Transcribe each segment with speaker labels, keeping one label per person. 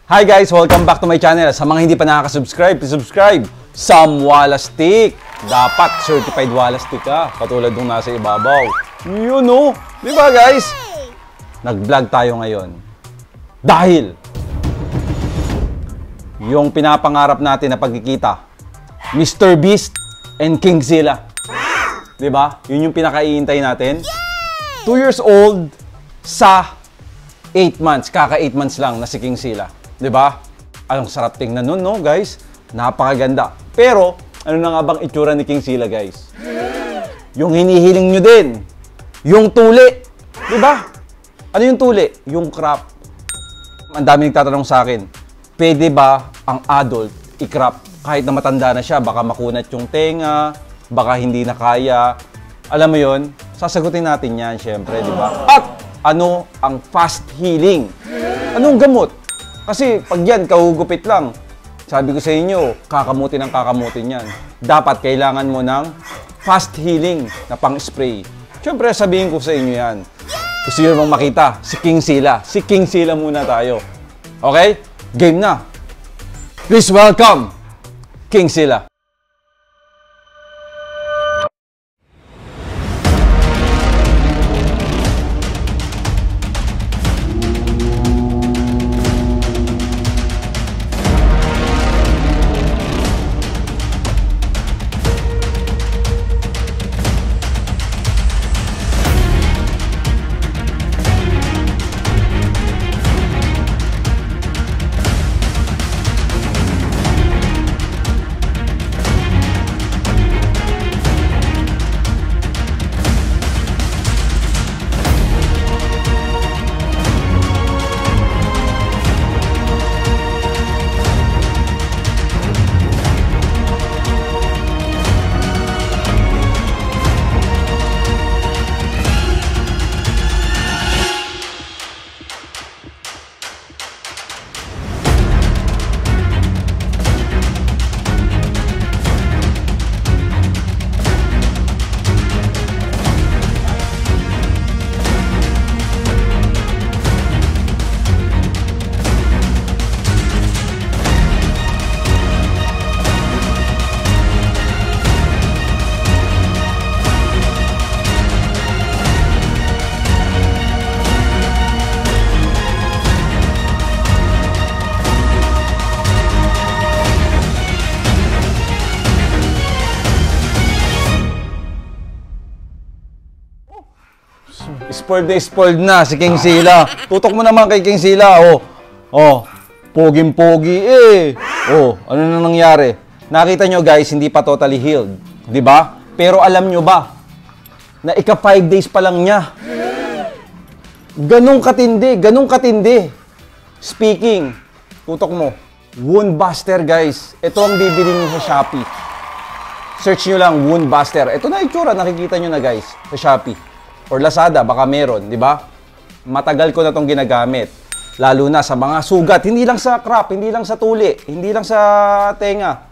Speaker 1: Hi guys! Welcome back to my channel. Sa mga hindi pa nakaka-subscribe, please subscribe. Sam Walastik. Dapat certified Walastik ka. Katulad nung nasa ibabaw. Yun o. Di ba guys? Nag-vlog tayo ngayon. Dahil yung pinapangarap natin na pagkikita, Mr. Beast and Kingzilla. Di ba? Yun yung pinaka-iintay natin. 2 years old sa 8 months. Kaka 8 months lang na si Kingzilla. Diba? Anong sarap tingnan nun, no, guys? Napakaganda. Pero, ano na nga bang itsura ni Kingzilla, guys? Yung hinihiling nyo din. Yung tuli. Diba? Ano yung tuli? Yung crop. Ang dami nagtatanong sa akin, pwede ba ang adult i-crop kahit na matanda na siya? Baka makunat yung tenga, baka hindi na kaya. Alam mo yon, sasagutin natin yan, syempre, diba? At ano ang fast healing? Anong gamot? Kasi pag yan, kahugupit lang. Sabi ko sa inyo, kakamutin ang kakamutin yan. Dapat kailangan mo ng fast healing na pang-spray. Siyempre, sabihin ko sa inyo yan. Gusto nyo bang makita? Si Kingzilla. Si Kingzilla muna tayo. Okay? Game na. Please welcome, Kingzilla. Spoiled na si Kingzilla. Tutok mo naman kay Kingzilla. Poging-pogi eh. Ano na nangyari? Nakita nyo guys, hindi pa totally healed. Di ba? Pero alam nyo ba, na ika 5 days pa lang niya. Ganong katindi. Speaking, tutok mo, Wound Buster guys. Ito ang bibili nyo sa Shopee. Search nyo lang, Wound Buster. Ito na itsura, nakikita nyo na guys, sa Shopee. Or Lazada, baka meron, di ba? Matagal ko na itong ginagamit. Lalo na sa mga sugat, hindi lang sa crop, hindi lang sa tuli, hindi lang sa tenga.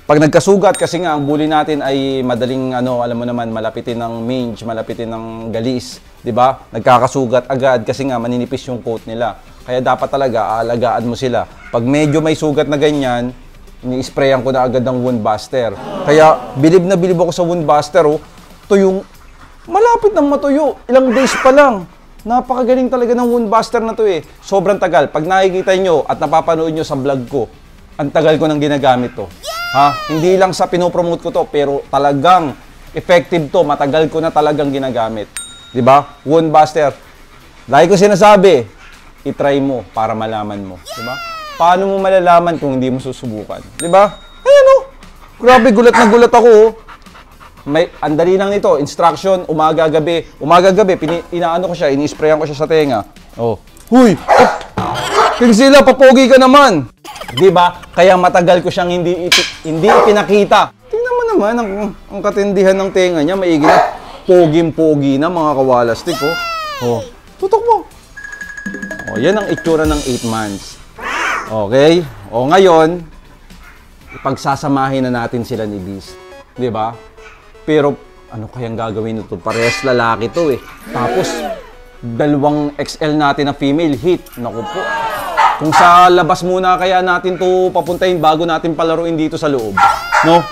Speaker 1: Pag nagkasugat, kasi nga, ang bully natin ay madaling, alam mo naman, malapitin ng mange, malapitin ng galis, di ba? Nagkakasugat agad kasi nga, maninipis yung coat nila. Kaya dapat talaga, aalagaan mo sila. Pag medyo may sugat na ganyan, ini-sprayan ko na agad ng Wound Buster. Kaya, bilib na bilib ako sa Wound Buster, ito yung malapit nang matuyo. Ilang days pa lang. Napakagaling talaga ng Wound Buster na to eh. Sobrang tagal. Pag nakikita nyo at napapanood nyo sa vlog ko, ang tagal ko nang ginagamit to. Hindi lang sa pinopromote ko to, pero talagang effective to. Matagal ko na talagang ginagamit. Diba? Wound Buster. Lagi ko sinasabi, itry mo para malaman mo. Diba? Paano mo malalaman kung hindi mo susubukan? Diba? Ayan o. Grabe, gulat na gulat ako andali lang nito, instruction, umaga-gabi, inaano ko siya, ini-sprayan ko siya sa tenga. Huy! Kingzilla, papogi ka naman! Diba? Kaya matagal ko siyang hindi ipinakita. Tingnan mo naman, ang katindihan ng tenga niya, maigi na. Poging-pogi na, mga kawalastik, tutok mo! Yan ang itsura ng 8 months. Okay? Ngayon, ipagsasamahin na natin sila ni Beast. Diba? Pero, ano kayang gagawin nito? Parehas lalaki to eh. Tapos, dalawang XL natin na female hit. Naku po. Kung sa labas muna kaya natin to papuntahin bago natin palaruin dito sa loob. No?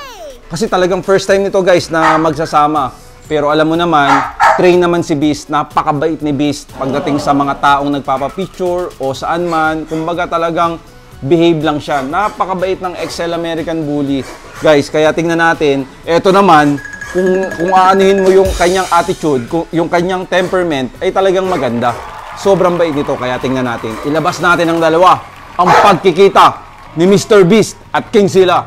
Speaker 1: Kasi talagang first time nito guys na magsasama. Pero alam mo naman, train naman si Beast. Napakabait ni Beast pagdating sa mga taong nagpapapicture o saan man. Kumbaga talagang behave lang siya. Napakabait ng XL American Bully. Guys, kaya tingnan natin. Eto naman, kung aanuhin mo yung kanyang attitude, yung kanyang temperament, ay talagang maganda. Sobrang bait nito, kaya tingnan natin. Ilabas natin ang dalawa, ang pagkikita ni Mr. Beast at King Sila.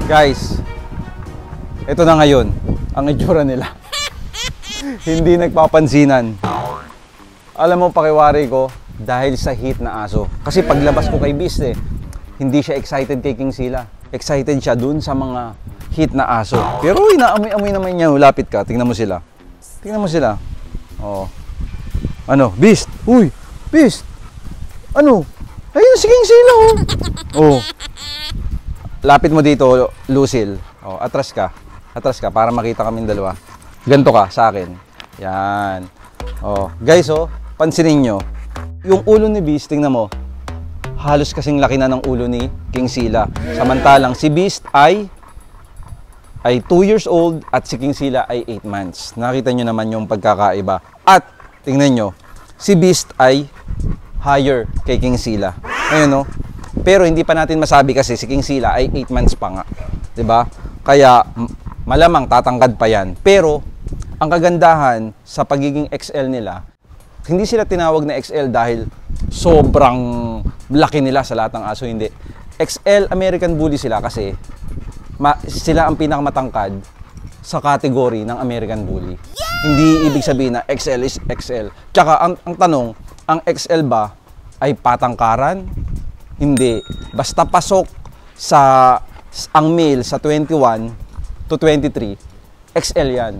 Speaker 1: Guys, ito na ngayon, ang itsura nila. Hindi nagpapansinan. Alam mo, pakiwari ko, dahil sa heat na aso. Kasi paglabas ko kay Beast hindi siya excited kay King Sila. Excited siya dun sa mga heat na aso. Pero inaamoy-amoy naman niya, lapit ka, tingnan mo sila. Tingnan mo sila. Oh. Ano, Beast? Uy, Beast! Ano? Ayun si King Sila, oh. Oh. Lapit mo dito, Lucille. Oh, atras ka. Atras ka para makita kaming dalawa. Ganto ka sa akin. Yan. Oh, guys, oh, pansinin nyo. Yung ulo ni Beast, tingnan mo. Halos kasing laki na ng ulo ni King Sila. Samantalang si Beast ay 2 years old at si King Sila ay 8 months. Nakita nyo naman yung pagkakaiba. At tingnan nyo, si Beast ay higher kay King Sila. Ayun, no? Pero hindi pa natin masabi kasi si King Sila ay 8 months pa nga. 'Di ba? Kaya malamang tatangkad pa 'yan. Pero ang kagandahan sa pagiging XL nila, hindi sila tinawag na XL dahil sobrang laki nila sa lahat ng aso, hindi. XL American Bully sila kasi sila ang pinakamatangkad sa category ng American Bully. Hindi ibig sabihin na XL is XL. Tsaka ang tanong, ang XL ba ay patangkaran? Hindi. Basta pasok ang male sa 21 to 23, XL yan.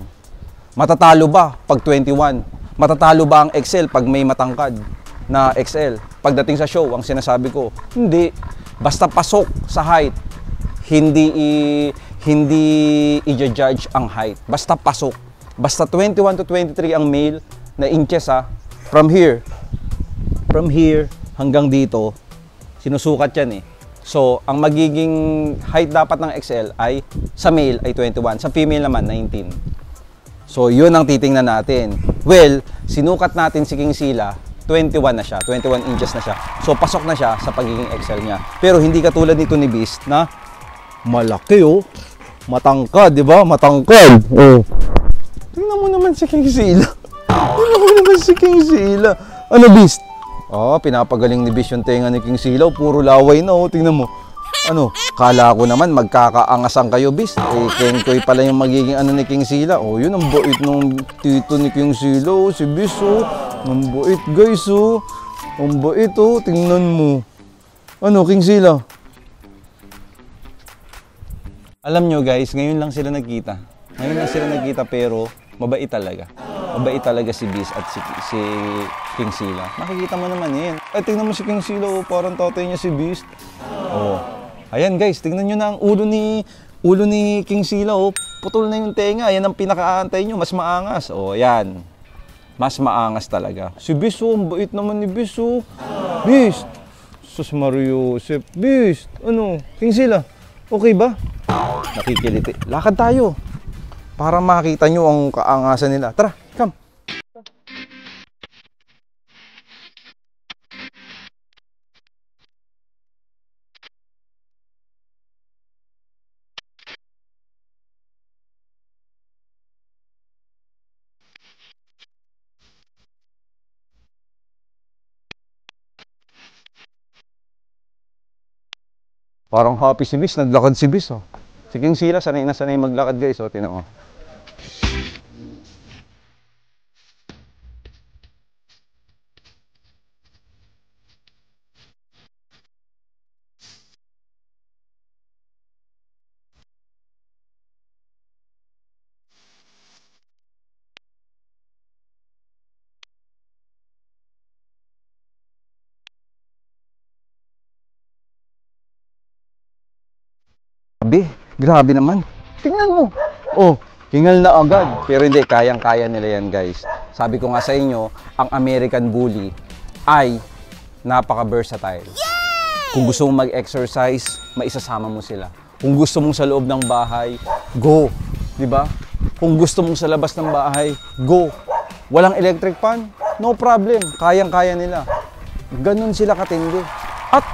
Speaker 1: Matatalo ba pag 21? Matatalo ba ang XL pag may matangkad na XL? Pagdating sa show, ang sinasabi ko, hindi. Basta pasok sa height, hindi i-judge ang height. Basta pasok. Basta 21 to 23 ang male na inches from here hanggang dito, sinusukat yan So, ang magiging height dapat ng XL ay sa male ay 21, sa female naman 19. So, yun ang titingnan natin. Well, sinukat natin si King Sila, 21 na siya, 21 inches na siya. So, pasok na siya sa pagiging XL niya. Pero hindi katulad nito ni Beast na malaki matangkad, di ba? Matangkad. Oh. Tingnan mo naman si King Sila. Tingnan mo naman si King Sila. Ano, Beast? Oh, pinapagaling ni Beast yung tenga ni King Sila. Puro laway na, tingnan mo. Ano, kala ko naman magkakaangasan kayo, Beast. Kengkoy pala yung magiging ni King Sila. Oh, yun ang bait nung tito ni King Sila, si Beast, ang bait, guys, ang bait, tingnan mo. Ano, King Sila? Alam nyo, guys, ngayon lang sila nagkita. Ngayon lang sila nagkita, pero mabait talaga. Mabait talaga si Beast at si King Sila. Makikita mo naman yan. Ay, tingnan mo si King Sila, parang tatay niya si Beast. Oh. Ayan guys, tingnan nyo na ang ulo ni King Sila, putol na yung tenga. Ayan ang pinakaantay nyo, mas maangas. Ayan. Mas maangas talaga. Si Beast, ang bait naman ni Beast, Beast. Sus Mario Joseph. Beast, ano? King Sila, okay ba? Nakikiliti. Lakad tayo. Para makita nyo ang kaangasan nila. Tara, come. Parang happy si Beast, naglakad si Beast, Si King Sila, sanay na sanay maglakad, guys, tinan mo. Grabe naman. Tingnan mo. Oh, hingal na agad. Pero hindi, kayang-kaya nila yan, guys. Sabi ko nga sa inyo, ang American Bully ay napaka-versatile. Kung gusto mong mag-exercise, maisasama mo sila. Kung gusto mong sa loob ng bahay, go. Diba? Kung gusto mong sa labas ng bahay, go. Walang electric fan? No problem. Kayang-kaya nila. Ganon sila katindi. At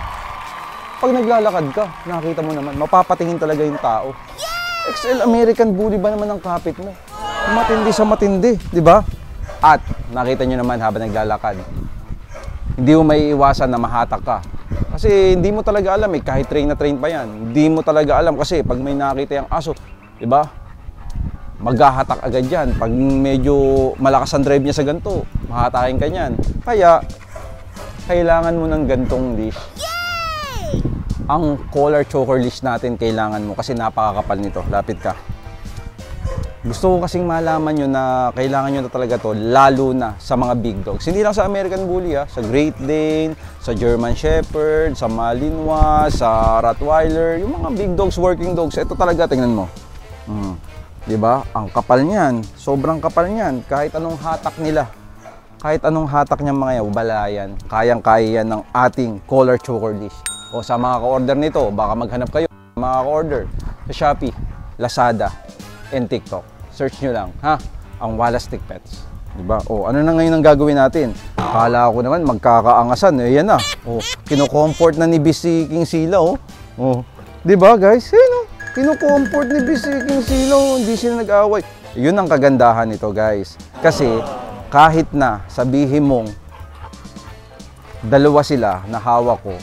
Speaker 1: pag naglalakad ka, nakita mo naman, mapapatingin talaga yung tao. XL American Bully ba naman ang kapit mo? Matindi sa matindi, di ba? At nakita nyo naman habang naglalakad, hindi mo maiiwasan na mahatak ka. Kasi hindi mo talaga alam kahit train na train pa yan. Hindi mo talaga alam kasi pag may nakita yung aso, di ba? Maghahatak agad yan. Pag medyo malakas ang drive niya sa ganito, mahatakin ka niyan. Kaya, kailangan mo ng gantong leash. Ang collar choker leash natin kailangan mo kasi napakakapal nito. Lapit ka. Gusto ko kasing malaman nyo na kailangan nyo na talaga to, lalo na sa mga big dogs. Hindi lang sa American Bully, sa Great Dane, sa German Shepherd, sa Malinois, sa Rottweiler, yung mga big dogs, working dogs. Ito talaga, tingnan mo. Diba? Ang kapal niyan. Sobrang kapal niyan. Kahit anong hatak nila. Kahit anong hatak niya mga yan, balayan. Kayang-kaya yan ng ating collar choker leash. O sa mga ka-order nito, baka maghanap kayo. Mga ka-order sa Shopee, Lazada, and TikTok. Search nyo lang, ha? Ang Wallace Stick Pets. Diba? O, ano na ngayon ang gagawin natin? Akala ko naman magkakaangasan. Yan na. O, kino-comfort na ni Busy King Sila, oh. O, diba guys? Ayun, kino-comfort ni Busy King Sila, oh. Hindi sila nag-away. Yun ang kagandahan nito, guys. Kasi, kahit na sabihin mong dalawa sila na hawak ko,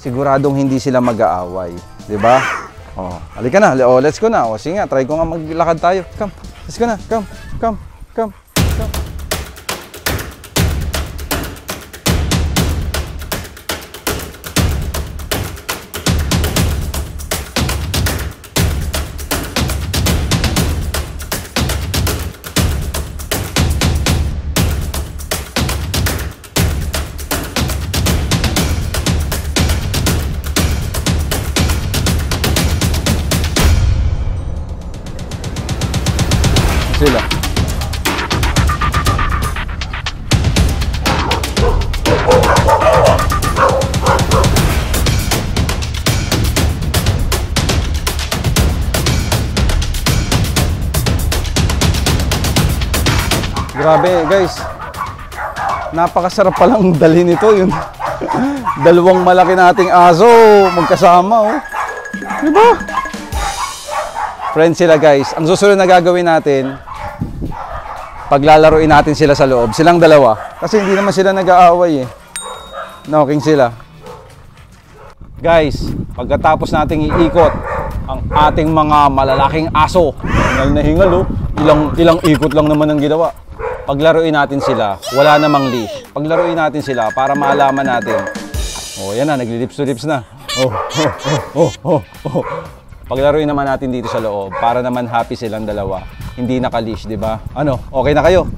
Speaker 1: siguradong hindi sila mag-aaway. Diba? Oh, halika na. Oh, let's go na. Oh, sige nga, try ko nga maglakad tayo. Come. Let's go na. Come. Come. Come. Come. Sila. Grabe guys. Napakasarap palang dalhin ito yun. Dalawang malaki nating aso magkasama, oh. Diba? Friends sila guys. Ang susunod na gagawin natin, paglalaruin natin sila sa loob. Silang dalawa. Kasi hindi naman sila nag-aaway eh. Knocking sila. Guys, pagkatapos nating iikot ang ating mga malalaking aso, hingal na hingal, oh. Ilang ikot lang naman ang ginawa. Paglaruin natin sila, wala namang leash. Paglaruin natin sila para maalaman natin. Oh, yan na, nagli-lips to lips na. Paglaruin naman natin dito sa loob para naman happy silang dalawa. Hindi naka-leash, di ba? Ano, okay na kayo?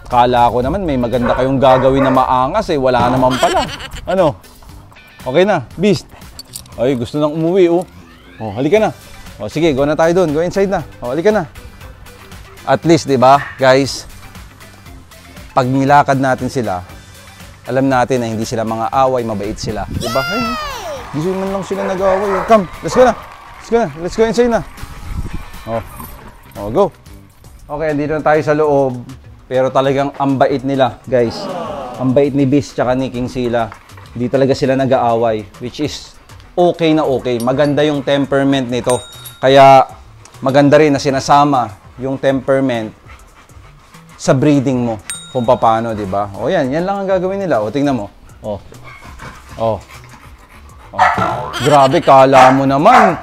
Speaker 1: Kala ko naman may maganda kayong gagawin na maangas eh. Wala naman pala. Ano? Okay na, Beast. Ay, gusto nang umuwi, oh. Oh, halika na. Oh, sige, go na tayo doon. Go inside na. Oh, halika na. At least, di ba, guys, pag nilakad natin sila, alam natin na hindi sila mga away, mabait sila. Di ba? Ay, hindi man lang sila nag-away. Come, let's go na. Let's go inside na. Oh, go. Okay, dito na tayo sa loob. Pero talagang ang bait nila, guys. Ang bait ni Beast tsaka ni King Sila. Hindi talaga sila nag-aaway. Which is okay na okay. Maganda yung temperament nito. Kaya maganda rin na sinasama yung temperament sa breeding mo. Kung paano, di ba? O yan lang ang gagawin nila. O, tingnan mo. Oh. Grabe, kala mo naman,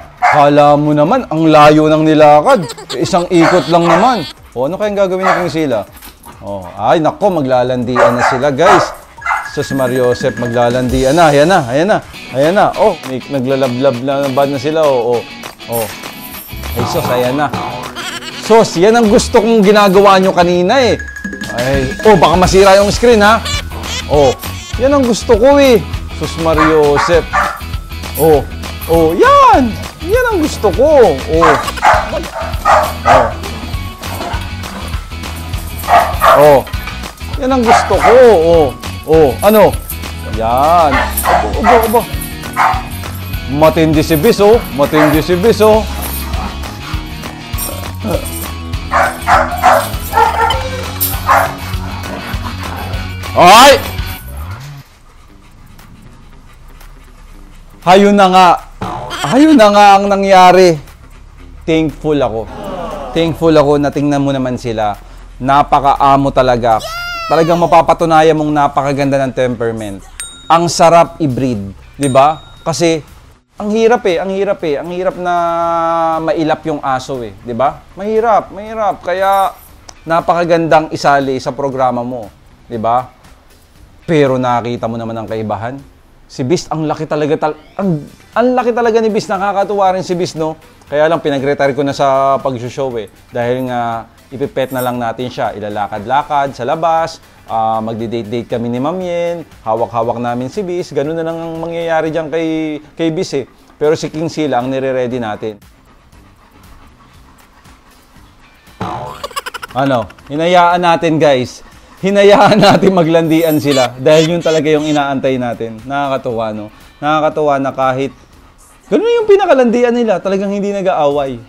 Speaker 1: ang layo ng nilakad. Isang ikot lang naman. O, ano kayang gagawin ni King Sila? O, ay, nako, maglalandian na sila, guys. Sus Mariosep, maglalandian na. Ayan na. O, naglalablab na sila. O. Ay, sus, ayan na. Sus, yan ang gusto kong ginagawa nyo kanina eh. Ay, baka masira yung screen, ha? Yan ang gusto ko eh. Sus Mariosep. Yan. Yan ang gusto ko. Oh. Oh. Oh. Yan ang gusto ko. Oh. Oh. Ano? Yan. Obo. Matindi si Bis, oh. Matindi si Bis, oh. Ay! Ayun na nga. Ayun na nga ang nangyari. Thankful ako. Thankful ako na tingnan mo naman sila. Napaka-amo talaga. Talagang mapapatunayan mong napakaganda ng temperament. Ang sarap i-breed, 'di ba? Kasi ang hirap na mailap yung aso eh, 'di ba? Mahirap. Kaya napakagandang isali sa programa mo, 'di ba? Pero nakita mo naman ang kaibahan. Si Beast, ang laki talaga ang laki talaga ni Beast, nakakatuwa rin si Beast, no? Kaya lang pinag-retire ko na sa pag-show eh. Dahil nga ipipet na lang natin siya, ilalakad-lakad sa labas, magdi-date-date kami ni Ma'am Yen, hawak-hawak namin si Beast, ganun na lang ang mangyayari diyan kay Beast eh. Pero si King Sila ang nire-ready natin. Ano, hinayaan natin guys. Hinayaan natin maglandian sila dahil yun talaga yung inaantay natin. Nakakatuwa, no? Nakakatuwa na kahit ganun yung pinakalandian nila, talagang hindi nag-aaway.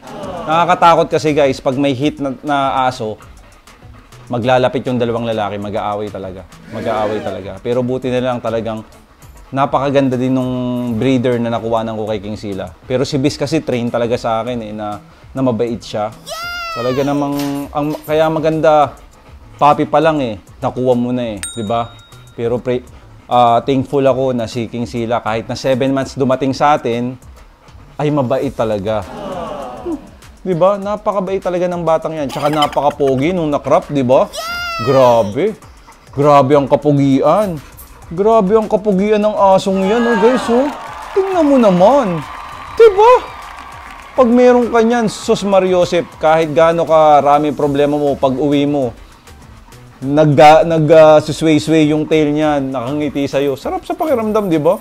Speaker 1: Nakakatakot kasi guys, pag may hit na aso, maglalapit yung dalawang lalaki, mag-aaway talaga. Mag-aaway talaga. Pero buti na lang talagang napakaganda din nung breeder na nakuha ko kay King Sila. Pero si Bis kasi train talaga sa akin eh, na mabait siya. Talaga namang, kaya maganda, puppy pa lang eh, nakuha mo na eh, di ba? Pero thankful ako na si King Sila, kahit na 7 months dumating sa atin, ay mabait talaga. Di ba? Napakabait talaga ng batang yan. Tsaka napaka-pogi nung nakrap, di ba? Grabe. Grabe ang kapugian. Grabe ang kapugian ng asong yan, oh guys, oh. Tingnan mo naman. Di ba? Pag meron ka niyan, sus Mariosep, kahit gaano karami problema mo pag uwi mo, susway-sway yung tail niyan, nakangiti sa'yo. Sarap sa pakiramdam, di ba?